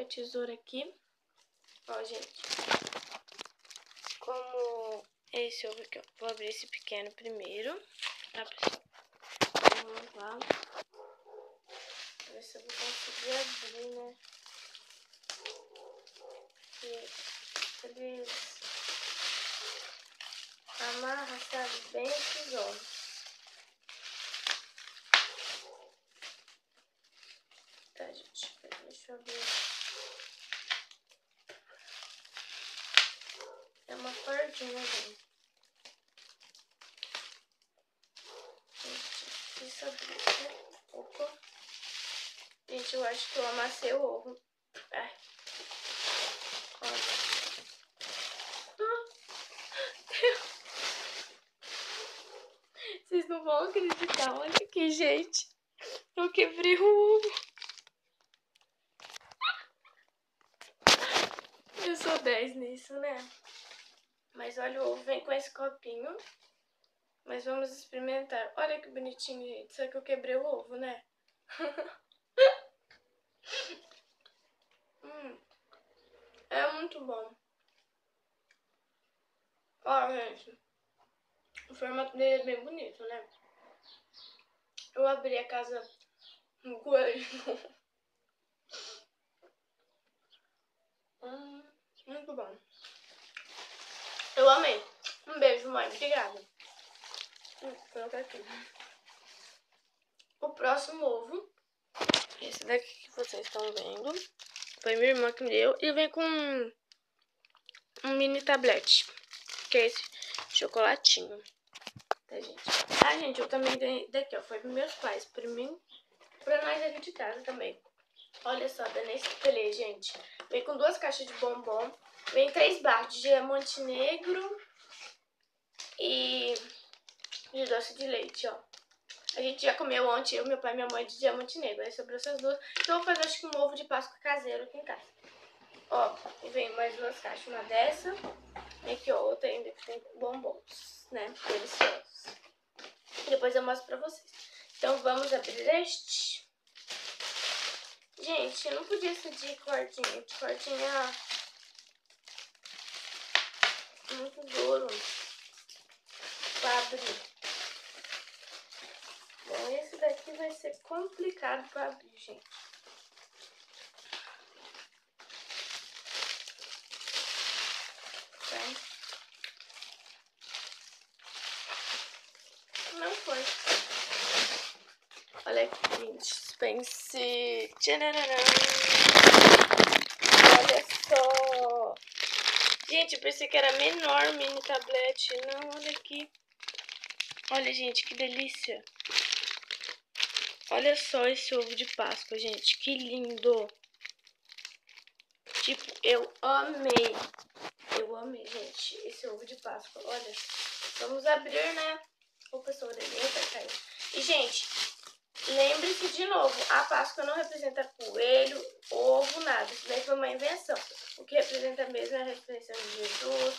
tesoura aqui. Ó, gente. Como esse ovo aqui, ó. Vou abrir esse pequeno primeiro. Tá, pessoal? Vamos lá. Ver se eu vou conseguir abrir, né? Porque eles amarram, sabe? Bem esses ovos. Tá, gente? Deixa eu abrir. É uma cordinha, gente. Isso abrir, né? Opa. Gente, eu acho que eu amassei o ovo. Ai. Olha. Vocês não vão acreditar. Olha aqui, gente. Eu quebrei o ovo. Eu sou 10 nisso, né? Mas olha, o ovo vem com esse copinho. Mas vamos experimentar. Olha que bonitinho, gente. Só que eu quebrei o ovo, né? É muito bom. Ó, gente. O formato dele é bem bonito, né? Eu abri a casa no coelho. Muito bom. Eu amei. Um beijo, mãe. Obrigada. Vou colocar aqui. O próximo ovo, esse daqui que vocês estão vendo, foi minha irmã que me deu. E vem com um mini tablete, que é esse chocolatinho. Tá, gente? Ah, gente, eu também ganhei daqui, ó. Foi pros meus pais, pra mim, pra nós aqui de casa também. Olha só, da Nestlé, gente. Vem com 2 caixas de bombom. Vem 3 barras de diamante negro e de doce de leite, ó. A gente já comeu ontem, eu, meu pai e minha mãe, de diamante negro. Aí sobrou essas duas. Então eu vou fazer, acho que um ovo de Páscoa caseiro aqui em casa. Ó, e vem mais 2 caixas. Uma dessa e aqui, ó, outra ainda que tem bombons, né? Deliciosos. Depois eu mostro pra vocês. Então vamos abrir este. Gente, não podia ser de cordinha. De cordinha muito duro pra abrir. Bom, esse daqui vai ser complicado pra abrir, gente. Tá? Não foi. Olha aqui, gente. Suspense. Olha só. Gente, eu pensei que era menor mini tablete. Não, olha aqui. Olha, gente, que delícia. Olha só esse ovo de Páscoa, gente. Que lindo. Tipo, eu amei. Eu amei, gente, esse ovo de Páscoa. Olha, vamos abrir, né? Opa, essa orelhinha vai cair. E, gente, lembre-se de novo, a Páscoa não representa coelho, ovo, nada. Isso daí foi uma invenção. O que representa mesmo é a ressurreição de Jesus.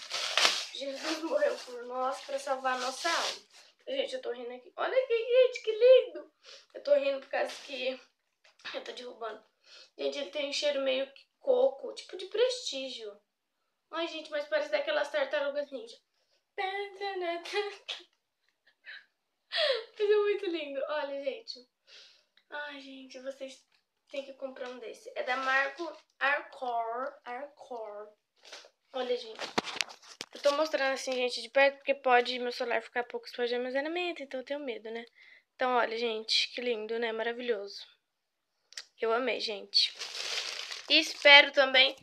Jesus morreu por nós para salvar a nossa alma. Gente, eu tô rindo aqui. Olha aqui, gente, que lindo. Eu tô rindo por causa que eu tô derrubando. Gente, ele tem um cheiro meio que coco, tipo de prestígio. Ai, gente, mas parece daquelas tartarugas ninja. Isso é muito lindo. Olha, gente. Ai, gente, vocês têm que comprar um desse. É da marca Arcor. Olha, gente. Eu tô mostrando assim, gente, de perto, porque pode meu celular ficar pouco exposto de armazenamento, então eu tenho medo, né? Então, olha, gente, que lindo, né? Maravilhoso. Eu amei, gente. E espero também